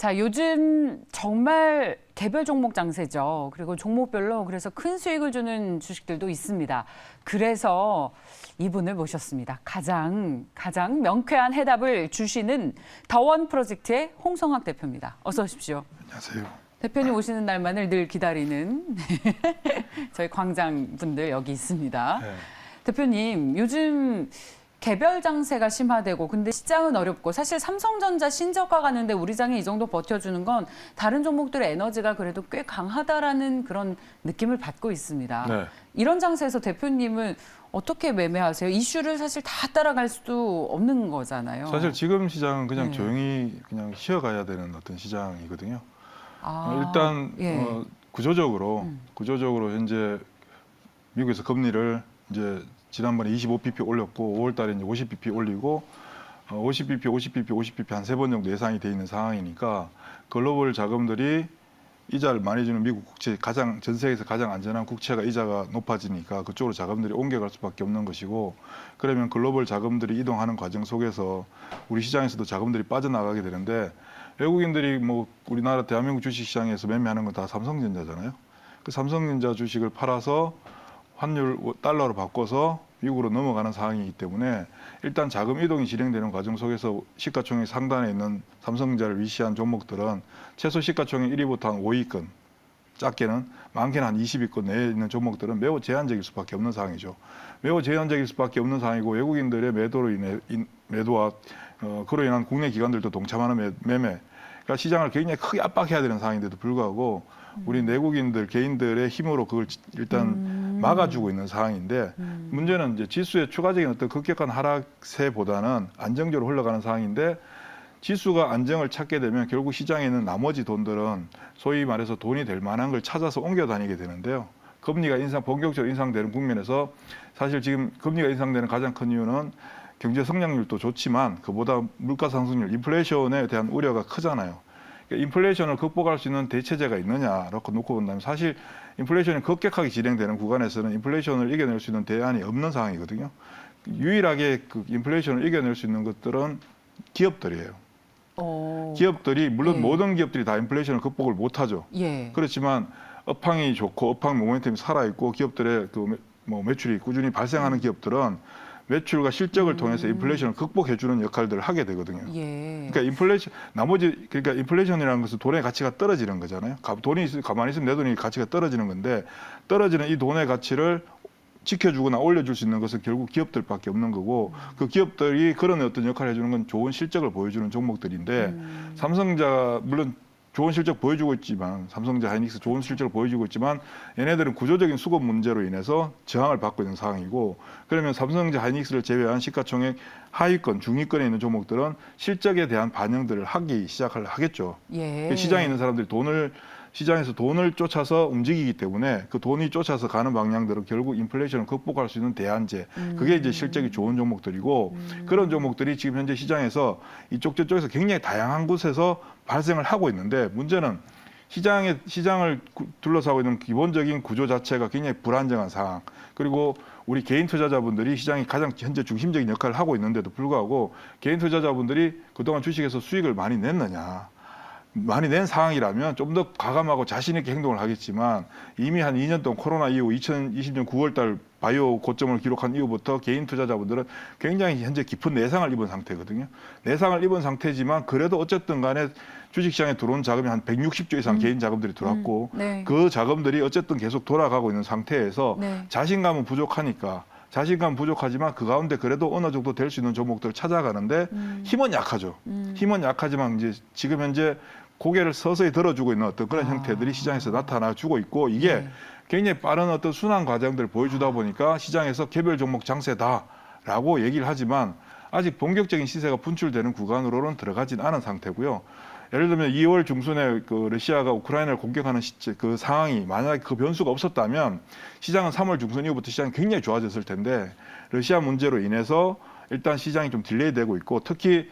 자, 요즘 정말 개별 종목 장세죠. 그리고 종목별로 그래서 큰 수익을 주는 주식들도 있습니다. 그래서 이분을 모셨습니다. 가장 명쾌한 해답을 주시는 더원 프로젝트의 홍성학 대표입니다. 어서 오십시오. 안녕하세요. 대표님 오시는 날만을 늘 기다리는 저희 광장 분들 여기 있습니다. 네. 대표님, 요즘 개별 장세가 심화되고 근데 시장은 어렵고 사실 삼성전자 신저가 가는데 우리 장이 이 정도 버텨주는 건 다른 종목들의 에너지가 그래도 꽤 강하다라는 그런 느낌을 받고 있습니다. 네. 이런 장세에서 대표님은 어떻게 매매하세요? 이슈를 사실 다 따라갈 수도 없는 거잖아요. 사실 지금 시장은 그냥 네. 조용히 그냥 쉬어가야 되는 어떤 시장이거든요. 아, 일단 예. 구조적으로 현재 미국에서 금리를 이제 지난번에 25bp 올렸고 5월달에 이제 50bp 올리고 50bp, 50bp, 50bp 한 3번 정도 예상이 돼 있는 상황이니까 글로벌 자금들이 이자를 많이 주는 미국 국채 전 세계에서 가장 안전한 국채가 이자가 높아지니까 그쪽으로 자금들이 옮겨갈 수밖에 없는 것이고 그러면 글로벌 자금들이 이동하는 과정 속에서 우리 시장에서도 자금들이 빠져나가게 되는데 외국인들이 뭐 우리나라 대한민국 주식시장에서 매매하는 건 다 삼성전자잖아요. 그 삼성전자 주식을 팔아서 환율 달러로 바꿔서 미국으로 넘어가는 상황이기 때문에 일단 자금 이동이 진행되는 과정 속에서 시가총액 상단에 있는 삼성전자를 위시한 종목들은 최소 시가총액 1위부터 한 5위권, 작게는 많게는 한 20위권 내에 있는 종목들은 매우 제한적일 수밖에 없는 상황이죠. 매우 제한적일 수밖에 없는 상황이고 외국인들의 매도와 그로 인한 국내 기관들도 동참하는 매매, 그러니까 시장을 굉장히 크게 압박해야 되는 상황인데도 불구하고 우리 내국인들 개인들의 힘으로 그걸 일단 막아주고 있는 상황인데 문제는 이제 지수의 추가적인 어떤 급격한 하락세보다는 안정적으로 흘러가는 상황인데 지수가 안정을 찾게 되면 결국 시장에 있는 나머지 돈들은 소위 말해서 돈이 될 만한 걸 찾아서 옮겨 다니게 되는데요. 금리가 본격적으로 인상되는 국면에서 사실 지금 금리가 인상되는 가장 큰 이유는 경제 성장률도 좋지만 그보다 물가 상승률, 인플레이션에 대한 우려가 크잖아요. 그러니까 인플레이션을 극복할 수 있는 대체제가 있느냐라고 놓고 본다면 사실 인플레이션이 급격하게 진행되는 구간에서는 인플레이션을 이겨낼 수 있는 대안이 없는 상황이거든요. 유일하게 그 인플레이션을 이겨낼 수 있는 것들은 기업들이에요. 기업들이 물론 예. 모든 기업들이 다 인플레이션을 극복을 못하죠. 예. 그렇지만 업황이 좋고 업황 모멘텀이 살아있고 기업들의 그 매출이 꾸준히 발생하는 기업들은 매출과 실적을 통해서 인플레이션을 극복해주는 역할들을 하게 되거든요. 예. 그러니까 인플레이션이라는 것은 돈의 가치가 떨어지는 거잖아요. 돈이 가만히 있으면 내 돈이 가치가 떨어지는 건데 떨어지는 이 돈의 가치를 지켜주거나 올려줄 수 있는 것은 결국 기업들밖에 없는 거고 그 기업들이 그런 어떤 역할을 해주는 건 좋은 실적을 보여주는 종목들인데 삼성전자 물론 좋은 실적 보여주고 있지만 삼성전자 하이닉스 좋은 실적을 보여주고 있지만 얘네들은 구조적인 수급 문제로 인해서 저항을 받고 있는 상황이고 그러면 삼성전자 하이닉스를 제외한 시가총액 하위권, 중위권에 있는 종목들은 실적에 대한 반영들을 하기 시작을 하겠죠. 예. 시장에 있는 사람들이 시장에서 돈을 쫓아서 움직이기 때문에 그 돈이 쫓아서 가는 방향들은 결국 인플레이션을 극복할 수 있는 대안제. 그게 이제 실적이 좋은 종목들이고 그런 종목들이 지금 현재 시장에서 이쪽 저쪽에서 굉장히 다양한 곳에서 발생을 하고 있는데 문제는 시장을 둘러싸고 있는 기본적인 구조 자체가 굉장히 불안정한 상황. 그리고 우리 개인 투자자분들이 시장이 가장 현재 중심적인 역할을 하고 있는데도 불구하고 개인 투자자분들이 그동안 주식에서 수익을 많이 냈느냐. 많이 낸 상황이라면 좀 더 과감하고 자신 있게 행동을 하겠지만 이미 한 2년 동안 코로나 이후 2020년 9월 달 바이오 고점을 기록한 이후부터 개인 투자자분들은 굉장히 현재 깊은 내상을 입은 상태거든요. 내상을 입은 상태지만 그래도 어쨌든 간에 주식시장에 들어온 자금이 한 160조 이상 개인 자금들이 들어왔고 네. 그 자금들이 어쨌든 계속 돌아가고 있는 상태에서 네. 자신감은 부족하지만 그 가운데 그래도 어느 정도 될 수 있는 종목들을 찾아가는데 힘은 약하죠. 힘은 약하지만 이제 지금 현재 고개를 서서히 들어주고 있는 어떤 그런 형태들이 시장에서 나타나주고 있고 이게 네. 굉장히 빠른 어떤 순환 과정들을 보여주다 보니까 시장에서 개별 종목 장세다라고 얘기를 하지만 아직 본격적인 시세가 분출되는 구간으로는 들어가진 않은 상태고요. 예를 들면 2월 중순에 그 러시아가 우크라이나를 공격하는 그 상황이 만약에 그 변수가 없었다면 시장은 3월 중순 이후부터 시장이 굉장히 좋아졌을 텐데 러시아 문제로 인해서 일단 시장이 좀 딜레이되고 있고 특히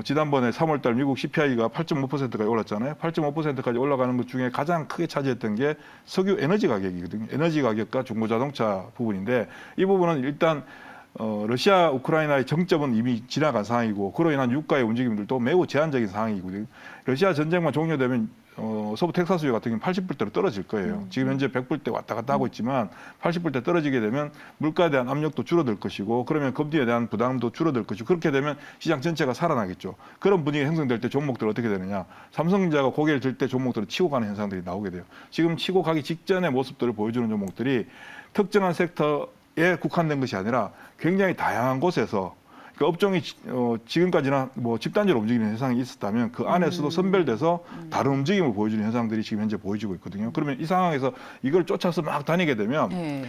지난번에 3월달 미국 CPI가 8.5%까지 올랐잖아요. 8.5%까지 올라가는 것 중에 가장 크게 차지했던 게 석유 에너지 가격이거든요. 에너지 가격과 중고자동차 부분인데 이 부분은 일단 러시아 우크라이나의 정점은 이미 지나간 상황이고 그로 인한 유가의 움직임들도 매우 제한적인 상황이고요. 러시아 전쟁만 종료되면 서부 텍사스주 같은 경우는 80불대로 떨어질 거예요. 지금 현재 100불대 왔다 갔다 하고 있지만 80불대 떨어지게 되면 물가에 대한 압력도 줄어들 것이고 그러면 금리에 대한 부담도 줄어들 것이고 그렇게 되면 시장 전체가 살아나겠죠. 그런 분위기가 형성될 때 종목들 어떻게 되느냐. 삼성전자가 고개를 들 때 종목들을 치고 가는 현상들이 나오게 돼요. 지금 치고 가기 직전의 모습들을 보여주는 종목들이 특정한 섹터에 국한된 것이 아니라 굉장히 다양한 곳에서 그 업종이 지금까지나 뭐 집단적으로 움직이는 현상이 있었다면 그 안에서도 선별돼서 다른 움직임을 보여주는 현상들이 지금 현재 보여지고 있거든요. 그러면 이 상황에서 이걸 쫓아서 막 다니게 되면 네.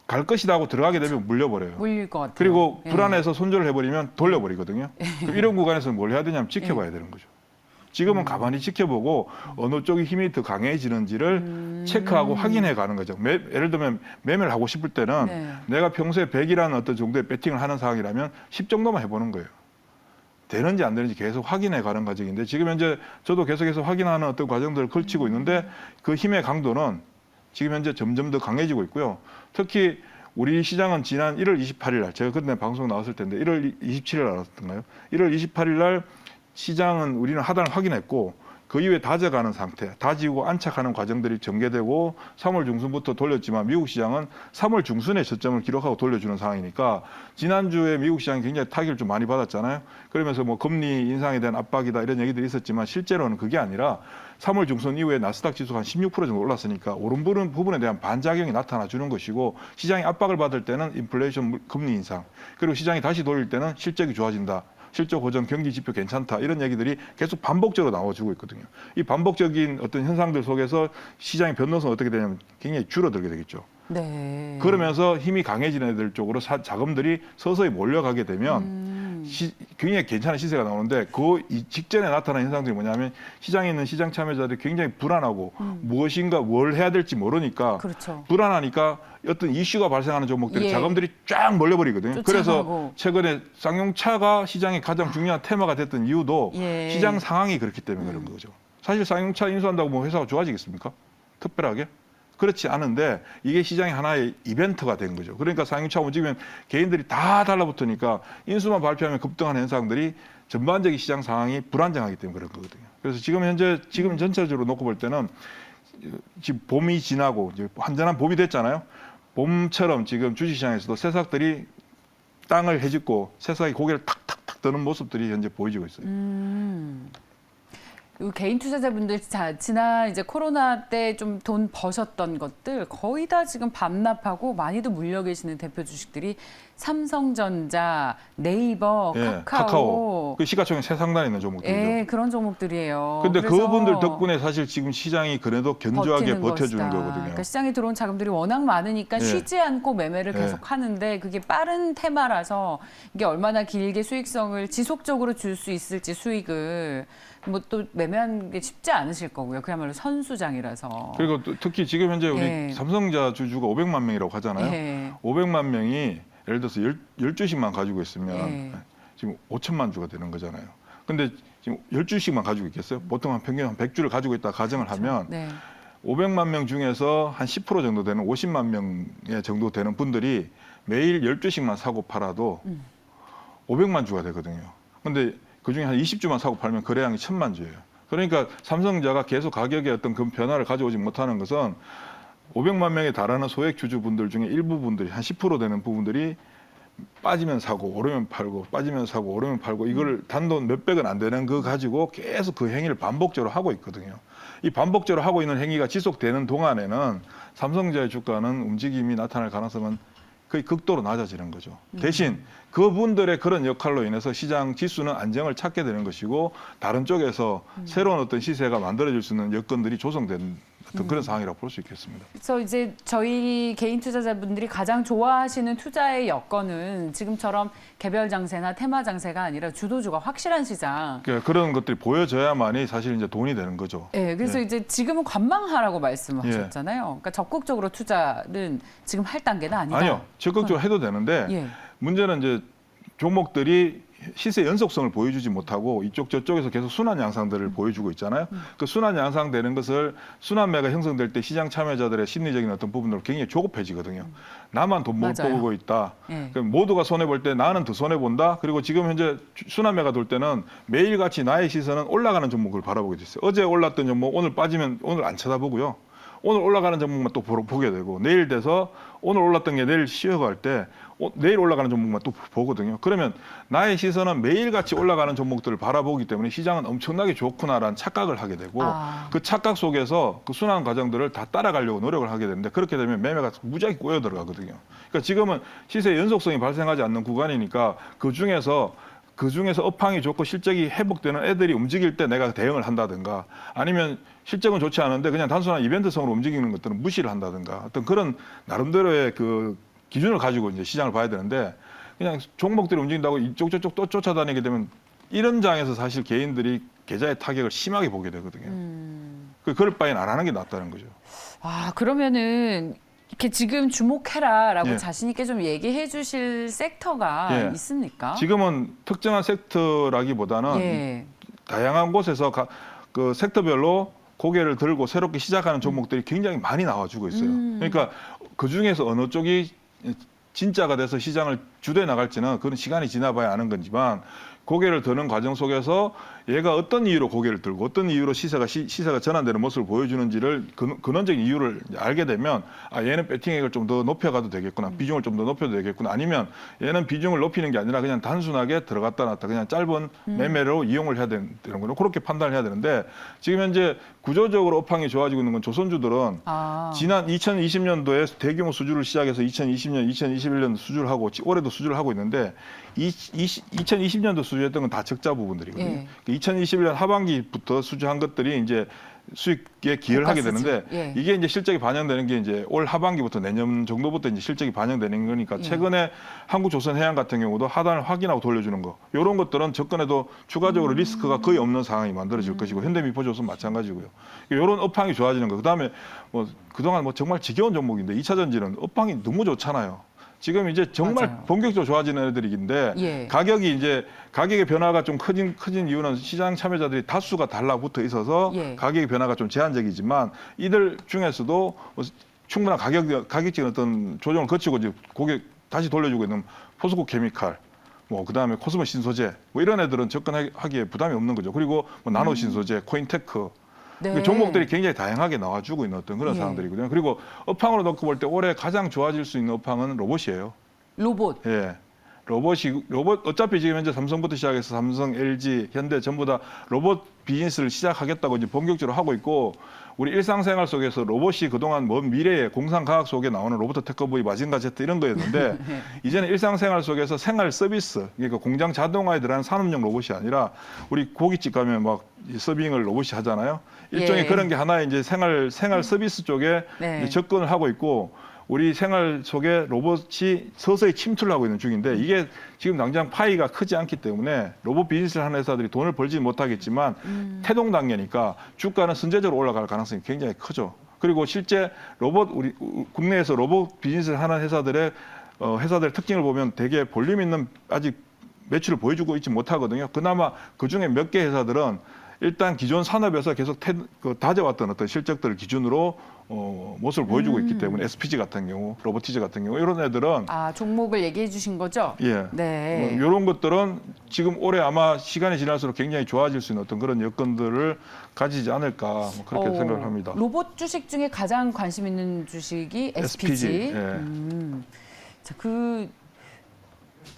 갈 것이다 하고 들어가게 되면 물려버려요. 물릴 것 같아요. 그리고 예. 불안해서 손절을 해버리면 돌려버리거든요. 그럼 이런 구간에서 뭘 해야 되냐면 지켜봐야 되는 거죠. 지금은 가만히 지켜보고 어느 쪽이 힘이 더 강해지는지를 체크하고 확인해 가는 거죠. 예를 들면 매매를 하고 싶을 때는 네. 내가 평소에 100이라는 어떤 정도의 배팅을 하는 상황이라면 10 정도만 해보는 거예요. 되는지 안 되는지 계속 확인해 가는 과정인데 지금 현재 저도 계속해서 확인하는 어떤 과정들을 걸치고 있는데 그 힘의 강도는 지금 현재 점점 더 강해지고 있고요. 특히 우리 시장은 지난 1월 28일 날 제가 그때 방송 나왔을 텐데 1월 27일 날 나왔던가요? 1월 28일 날 시장은 우리는 하단을 확인했고 그 이후에 다져가는 상태, 다지고 안착하는 과정들이 전개되고 3월 중순부터 돌렸지만 미국 시장은 3월 중순에 저점을 기록하고 돌려주는 상황이니까 지난주에 미국 시장이 굉장히 타격을 좀 많이 받았잖아요. 그러면서 뭐 금리 인상에 대한 압박이다 이런 얘기들이 있었지만 실제로는 그게 아니라 3월 중순 이후에 나스닥 지수가 한 16% 정도 올랐으니까 오른 부분에 대한 반작용이 나타나 주는 것이고 시장이 압박을 받을 때는 인플레이션 금리 인상 그리고 시장이 다시 돌릴 때는 실적이 좋아진다. 실적 고정, 경기 지표 괜찮다 이런 얘기들이 계속 반복적으로 나와주고 있거든요. 이 반복적인 어떤 현상들 속에서 시장의 변동성은 어떻게 되냐면 굉장히 줄어들게 되겠죠. 네. 그러면서 힘이 강해지는 애들 쪽으로 자금들이 서서히 몰려가게 되면 굉장히 괜찮은 시세가 나오는데 그 직전에 나타난 현상들이 뭐냐면 시장에 있는 시장 참여자들이 굉장히 불안하고 무엇인가 뭘 해야 될지 모르니까 그렇죠. 불안하니까 어떤 이슈가 발생하는 종목들이 예. 자금들이 쫙 몰려버리거든요. 그래서 쫓아가고. 최근에 쌍용차가 시장의 가장 중요한 테마가 됐던 이유도 예. 시장 상황이 그렇기 때문에 그런 거죠. 사실 쌍용차 인수한다고 뭐 회사가 좋아지겠습니까? 특별하게? 그렇지 않은데 이게 시장의 하나의 이벤트가 된 거죠. 그러니까 쌍용차 움직이면 개인들이 다 달라붙으니까 인수만 발표하면 급등하는 현상들이 전반적인 시장 상황이 불안정하기 때문에 그런 거거든요. 그래서 지금 전체적으로 놓고 볼 때는 지금 봄이 지나고 이제 완전한 봄이 됐잖아요. 봄처럼 지금 주식시장에서도 새싹들이 땅을 헤집고 새싹이 고개를 탁탁탁 드는 모습들이 현재 보여지고 있어요. 이 개인 투자자분들 지난 이제 코로나 때 좀 돈 버셨던 것들 거의 다 지금 반납하고 많이도 물려 계시는 대표 주식들이 삼성전자, 네이버, 예, 카카오. 그 시가총액 세상단에 있는 종목들이죠. 예, 그런 종목들이에요. 근데 그래서 그분들 덕분에 사실 지금 시장이 그래도 견조하게 버텨주는 것이다. 거거든요. 그러니까 시장에 들어온 자금들이 워낙 많으니까 예. 쉬지 않고 매매를 예. 계속 하는데 그게 빠른 테마라서 이게 얼마나 길게 수익성을 지속적으로 줄 수 있을지 수익을 뭐 또 매매하는 게 쉽지 않으실 거고요. 그야말로 선수장이라서. 그리고 또 특히 지금 현재 우리 예. 삼성전자 주주가 500만 명이라고 하잖아요. 예. 500만 명이 예를 들어서 10주씩만 가지고 있으면 예. 지금 5천만 주가 되는 거잖아요. 근데 지금 10주씩만 가지고 있겠어요? 보통 한 평균 한 100주를 가지고 있다 가정을 하면 네. 500만 명 중에서 한 10% 정도 되는 50만 명의 정도 되는 분들이 매일 10주씩만 사고 팔아도 500만 주가 되거든요. 근데 그중에 한 20주만 사고 팔면 거래량이 1000만 주예요. 그러니까 삼성전자가 계속 가격에 어떤 그 변화를 가져오지 못하는 것은 500만 명에 달하는 소액 주주분들 중에 일부 분들이 한 10% 되는 부분들이 빠지면 사고 오르면 팔고 빠지면 사고 오르면 팔고 이걸 단돈 몇백은 안 되는 거 가지고 계속 그 행위를 반복적으로 하고 있거든요. 이 반복적으로 하고 있는 행위가 지속되는 동안에는 삼성전자의 주가는 움직임이 나타날 가능성은 거의 극도로 낮아지는 거죠. 대신 그분들의 그런 역할로 인해서 시장 지수는 안정을 찾게 되는 것이고 다른 쪽에서 새로운 어떤 시세가 만들어질 수 있는 여건들이 조성된 어떤 그런 상황이라고 볼 수 있겠습니다. 그래서 이제 저희 개인 투자자분들이 가장 좋아하시는 투자의 여건은 지금처럼 개별 장세나 테마 장세가 아니라 주도주가 확실한 시장. 그러니까 그런 것들이 보여져야만이 사실 이제 돈이 되는 거죠. 네, 그래서 예. 이제 지금은 관망하라고 말씀하셨잖아요. 그러니까 적극적으로 투자는 지금 할 단계는 아니다. 아니요, 적극적으로 해도 되는데 예. 문제는 이제 종목들이 시세 연속성을 보여주지 못하고 이쪽 저쪽에서 계속 순환 양상들을 보여주고 있잖아요. 그 순환 양상되는 것을 순환매가 형성될 때 시장 참여자들의 심리적인 어떤 부분으로 굉장히 조급해지거든요. 나만 돈 맞아요. 벌고 있다. 예. 그럼 모두가 손해 볼 때 나는 더 손해 본다. 그리고 지금 현재 순환매가 돌 때는 매일같이 나의 시선은 올라가는 종목을 바라보게 됐어요. 어제 올랐던 종목 오늘 빠지면 오늘 안 쳐다보고요. 오늘 올라가는 종목만 또 보게 되고 내일 돼서 오늘 올랐던 게 내일 쉬어갈 때 내일 올라가는 종목만 또 보거든요. 그러면 나의 시선은 매일같이 올라가는 종목들을 바라보기 때문에 시장은 엄청나게 좋구나라는 착각을 하게 되고 그 착각 속에서 그 순환 과정들을 다 따라가려고 노력을 하게 되는데 그렇게 되면 매매가 무지하게 꼬여 들어가거든요. 그러니까 지금은 시세 연속성이 발생하지 않는 구간이니까 그 중에서 업황이 좋고 실적이 회복되는 애들이 움직일 때 내가 대응을 한다든가 아니면 실적은 좋지 않은데 그냥 단순한 이벤트성으로 움직이는 것들은 무시를 한다든가 어떤 그런 나름대로의 그 기준을 가지고 이제 시장을 봐야 되는데 그냥 종목들이 움직인다고 이쪽 저쪽 또 쫓아다니게 되면 이런 장에서 사실 개인들이 계좌의 타격을 심하게 보게 되거든요. 그럴 바에는 안 하는 게 낫다는 거죠. 아, 그러면은 이렇게 지금 주목해라라고 예. 자신 있게 좀 얘기해 주실 섹터가 예. 있습니까? 지금은 특정한 섹터라기보다는 예. 다양한 곳에서 그 섹터별로 고개를 들고 새롭게 시작하는 종목들이 굉장히 많이 나와주고 있어요. 그러니까 그 중에서 어느 쪽이 진짜가 돼서 시장을 주도해 나갈지는 그건 시간이 지나봐야 아는 거지만 고개를 드는 과정 속에서 얘가 어떤 이유로 고개를 들고 어떤 이유로 시세가 전환되는 모습을 보여주는지를 근원적인 이유를 알게 되면 아 얘는 배팅액을 좀 더 높여가도 되겠구나 비중을 좀 더 높여도 되겠구나 아니면 얘는 비중을 높이는 게 아니라 그냥 단순하게 들어갔다 놨다 그냥 짧은 매매로 이용을 해야 되는 거죠. 그렇게 판단을 해야 되는데 지금 현재 구조적으로 업황이 좋아지고 있는 건 조선주들은 지난 2020년도에 대규모 수주를 시작해서 2020년, 2021년 수주를 하고 올해도 수주를 하고 있는데 2020년도 수주했던 건 다 적자 부분들이거든요. 예. 2021년 하반기부터 수주한 것들이 이제 수익에 기여를 하게 되는데 예. 이게 이제 실적이 반영되는 게 이제 올 하반기부터 내년 정도부터 이제 실적이 반영되는 거니까 예. 최근에 한국조선해양 같은 경우도 하단을 확인하고 돌려주는 거 이런 것들은 접근해도 추가적으로 리스크가 거의 없는 상황이 만들어질 것이고 현대미포조선 마찬가지고요. 이런 업황이 좋아지는 거. 그다음에 뭐 그동안 뭐 정말 지겨운 종목인데 2차 전지는 업황이 너무 좋잖아요. 지금 이제 정말 맞아요. 본격적으로 좋아지는 애들인데 예. 가격의 변화가 좀 커진 이유는 시장 참여자들이 다수가 달라붙어 있어서 예. 가격의 변화가 좀 제한적이지만 이들 중에서도 충분한 가격적인 어떤 조정을 거치고 이제 고객 다시 돌려주고 있는 포스코 케미칼 뭐 그다음에 코스모 신소재 뭐 이런 애들은 접근하기에 부담이 없는 거죠. 그리고 뭐 나노 신소재, 코인테크 네. 종목들이 굉장히 다양하게 나와주고 있는 어떤 그런 예. 상황들이거든요. 그리고 업황으로 놓고 볼 때 올해 가장 좋아질 수 있는 업황은 로봇이에요. 로봇. 예. 로봇 어차피 지금 현재 삼성부터 시작해서 삼성, LG, 현대 전부 다 로봇 비즈니스를 시작하겠다고 이제 본격적으로 하고 있고 우리 일상생활 속에서 로봇이 그동안 먼 미래의 공상과학 속에 나오는 로봇 테크보이 마징가 제트 이런 거였는데 이제는 일상생활 속에서 생활 서비스 그러니까 공장 자동화에 들어가는 산업용 로봇이 아니라 우리 고깃집 가면 막 서빙을 로봇이 하잖아요. 일종의 예. 그런 게 하나의 이제 생활 서비스 쪽에 네. 이제 접근을 하고 있고 우리 생활 속에 로봇이 서서히 침투를 하고 있는 중인데 이게 지금 당장 파이가 크지 않기 때문에 로봇 비즈니스를 하는 회사들이 돈을 벌지 못하겠지만 태동 단계니까 주가는 선제적으로 올라갈 가능성이 굉장히 크죠. 그리고 실제 우리 국내에서 로봇 비즈니스를 하는 회사들의 특징을 보면 되게 볼륨 있는 아직 매출을 보여주고 있지 못하거든요. 그나마 그중에 몇 개 회사들은 일단 기존 산업에서 계속 다져왔던 어떤 실적들을 기준으로 모습을 보여주고 있기 때문에 SPG 같은 경우, 로보티즈 같은 경우 이런 애들은 종목을 얘기해 주신 거죠? 예, 네. 이런 것들은 지금 올해 아마 시간이 지날수록 굉장히 좋아질 수 있는 어떤 그런 여건들을 가지지 않을까 뭐 그렇게 생각을 합니다. 로봇 주식 중에 가장 관심 있는 주식이 SPG. 예. 자,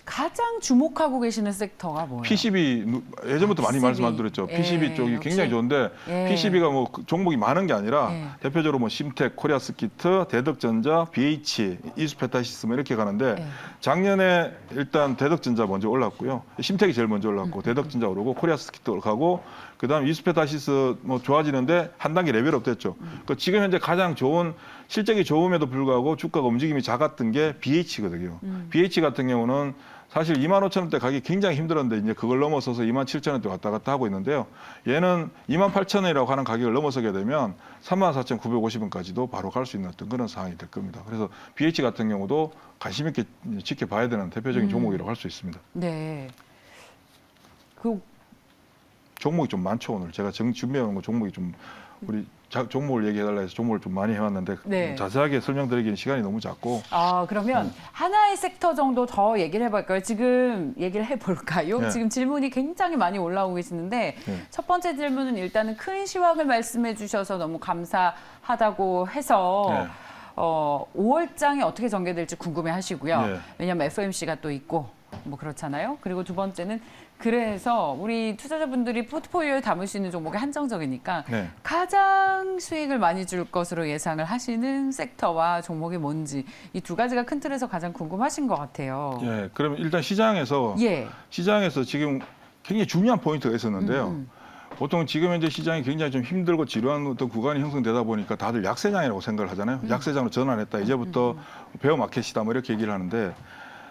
가장 주목하고 계시는 섹터가 뭐예요? PCB 예전부터 많이 PCB. 말씀드렸죠. 예, PCB 쪽이 역시. 굉장히 좋은데 예. PCB가 뭐 종목이 많은 게 아니라 예. 대표적으로 뭐 심텍, 코리아스키트, 대덕전자, BH, 이수페타시스 뭐 이렇게 가는데 예. 작년에 일단 대덕전자 먼저 올랐고요. 심텍이 제일 먼저 올랐고 대덕전자 오르고 코리아스키트 가고 그다음 이수페타시스 뭐 좋아지는데 한 단계 레벨업 됐죠. 그 지금 현재 가장 좋은 실적이 좋음에도 불구하고 주가가 움직임이 작았던 게 BH거든요. BH 같은 경우는 사실 25,000원대 가기 굉장히 힘들었는데 이제 그걸 넘어서서 27,000원대 왔다 갔다 하고 있는데요. 얘는 28,000원이라고 하는 가격을 넘어서게 되면 34,950원까지도 바로 갈 수 있는 어떤 그런 상황이 될 겁니다. 그래서 BH 같은 경우도 관심 있게 지켜봐야 되는 대표적인 종목이라고 할 수 있습니다. 네. 그 종목이 좀 많죠. 오늘 제가 준비해온 거 종목이 좀 우리 종목을 얘기해달라 해서 종목을 좀 많이 해왔는데 네. 자세하게 설명드리기는 시간이 너무 작고. 그러면 하나의 섹터 정도 더 얘기를 해볼까요? 지금 얘기를 해볼까요? 네. 지금 질문이 굉장히 많이 올라오고 계시는데 네. 첫 번째 질문은 일단은 큰 시황을 말씀해 주셔서 너무 감사하다고 해서 네. 5월장이 어떻게 전개될지 궁금해 하시고요. 네. 왜냐하면 FOMC가 또 있고 뭐 그렇잖아요. 그리고 두 번째는 그래서 우리 투자자분들이 포트폴리오에 담을 수 있는 종목이 한정적이니까 네. 가장 수익을 많이 줄 것으로 예상을 하시는 섹터와 종목이 뭔지 이 두 가지가 큰 틀에서 가장 궁금하신 것 같아요. 예, 그러면 일단 시장에서 예. 지금 굉장히 중요한 포인트가 있었는데요. 보통 지금 현재 시장이 굉장히 좀 힘들고 지루한 어떤 구간이 형성되다 보니까 다들 약세장이라고 생각을 하잖아요. 약세장으로 전환했다. 이제부터 베어 마켓이다. 뭐 이렇게 얘기를 하는데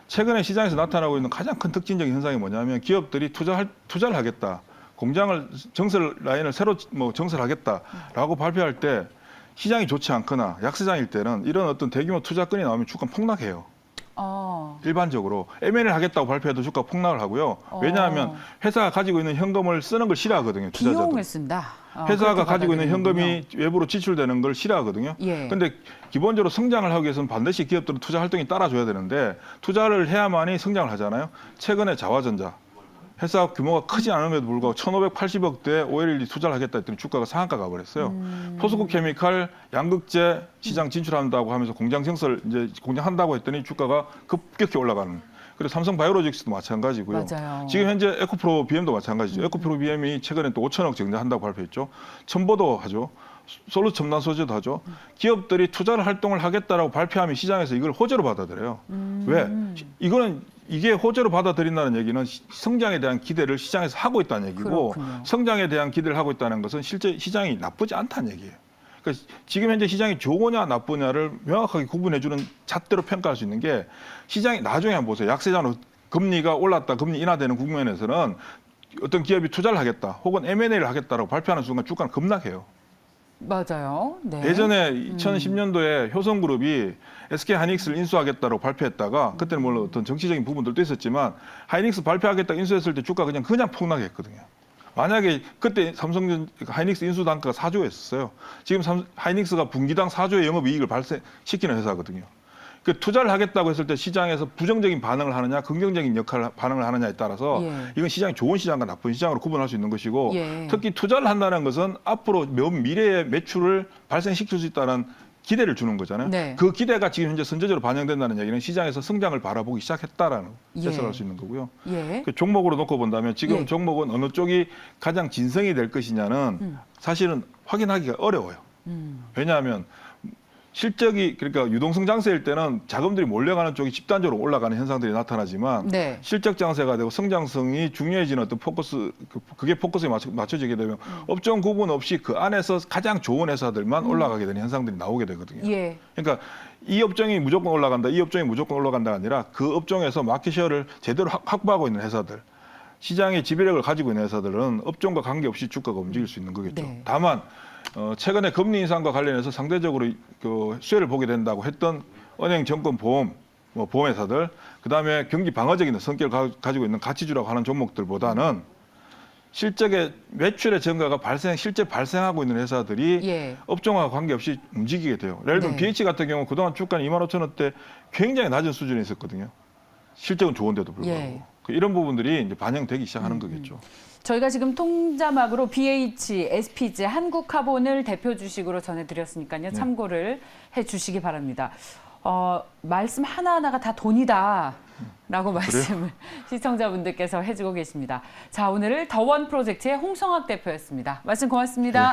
최근에 시장에서 나타나고 있는 가장 큰 특징적인 현상이 뭐냐면 기업들이 투자를 하겠다. 공장을 정설 라인을 새로 정설하겠다라고 발표할 때 시장이 좋지 않거나 약세장일 때는 이런 어떤 대규모 투자건이 나오면 주가는 폭락해요. 일반적으로 M&A를 하겠다고 발표해도 주가 폭락을 하고요. 왜냐하면 회사가 가지고 있는 현금을 쓰는 걸 싫어하거든요. 투자자들. 비용을 쓴다. 회사가 가지고 있는 받아들이는군요. 현금이 외부로 지출되는 걸 싫어하거든요. 예. 근데 기본적으로 성장을 하기 위해서는 반드시 기업들은 투자 활동이 따라줘야 되는데 투자를 해야만이 성장을 하잖아요. 최근에 자화전자 회사 규모가 크지 않음에도 불구하고 1,580억대 OLED 투자를 하겠다 했더니 주가가 상한가 가버렸어요. 포스코 케미칼 양극재 시장 진출한다고 하면서 공장 한다고 했더니 주가가 급격히 올라가는. 그리고 삼성 바이오로직스도 마찬가지고요. 맞아요. 지금 현재 에코프로 BM도 마찬가지죠. 에코프로 BM이 최근에 또 5천억 증자한다고 발표했죠. 첨보도 하죠. 솔루 첨단 소재도 하죠. 기업들이 투자를 활동을 하겠다라고 발표하면 시장에서 이걸 호재로 받아들여요. 왜? 이게 호재로 받아들인다는 얘기는 성장에 대한 기대를 시장에서 하고 있다는 얘기고 그렇군요. 성장에 대한 기대를 하고 있다는 것은 실제 시장이 나쁘지 않다는 얘기예요. 그러니까 지금 현재 시장이 좋으냐 나쁘냐를 명확하게 구분해주는 잣대로 평가할 수 있는 게 시장이 나중에 한번 보세요. 약세장으로 금리가 올랐다, 금리 인하되는 국면에서는 어떤 기업이 투자를 하겠다 혹은 M&A를 하겠다라고 발표하는 순간 주가는 급락해요. 맞아요. 네. 예전에 2010년도에 효성그룹이 SK 하이닉스를 인수하겠다고 발표했다가 그때는 물론 어떤 정치적인 부분들도 있었지만 하이닉스 발표하겠다 인수했을 때 주가가 그냥 폭락했거든요. 만약에 그때 하이닉스 인수 단가가 4조였어요. 지금 하이닉스가 분기당 4조의 영업이익을 발생시키는 회사거든요. 그 투자를 하겠다고 했을 때 시장에서 부정적인 반응을 하느냐, 긍정적인 반응을 하느냐에 따라서 이건 시장이 좋은 시장과 나쁜 시장으로 구분할 수 있는 것이고 특히 투자를 한다는 것은 앞으로 먼 미래의 매출을 발생시킬 수 있다는 기대를 주는 거잖아요. 네. 그 기대가 지금 현재 선제적으로 반영된다는 얘기는 시장에서 성장을 바라보기 시작했다라는 해석할 수 있는 거고요. 그 종목으로 놓고 본다면 지금 종목은 어느 쪽이 가장 진성이 될 것이냐는 사실은 확인하기가 어려워요. 왜냐하면 실적이 그러니까 유동성 장세일 때는 자금들이 몰려가는 쪽이 집단적으로 올라가는 현상들이 나타나지만 실적 장세가 되고 성장성이 중요해지는 어떤 그게 포커스에 맞춰지게 되면 업종 구분 없이 그 안에서 가장 좋은 회사들만 올라가게 되는 현상들이 나오게 되거든요. 그러니까 이 업종이 무조건 올라간다, 이 업종이 무조건 올라간다가 아니라 그 업종에서 마켓쉐어를 제대로 확보하고 있는 회사들, 시장의 지배력을 가지고 있는 회사들은 업종과 관계없이 주가가 움직일 수 있는 거겠죠. 다만 최근에 금리 인상과 관련해서 상대적으로 그 수혜를 보게 된다고 했던 은행, 증권, 보험, 보험회사들, 그다음에 경기 방어적인 성격을 가지고 있는 가치주라고 하는 종목들보다는 실적의 매출의 증가가 실제 발생하고 있는 회사들이 업종과 관계없이 움직이게 돼요. 예를 들면 BH 같은 경우 그동안 주가는 25,000원대 굉장히 낮은 수준에 있었거든요. 실적은 좋은데도 불구하고. 이런 부분들이 이제 반영되기 시작하는 거겠죠. 저희가 지금 통자막으로 BH, SPG, 한국카본을 대표 주식으로 전해드렸으니까요. 참고를 해주시기 바랍니다. 말씀 하나하나가 다 돈이다. 라고 말씀을 시청자분들께서 해주고 계십니다. 자, 오늘은 더원 프로젝트의 홍성학 대표였습니다. 말씀 고맙습니다.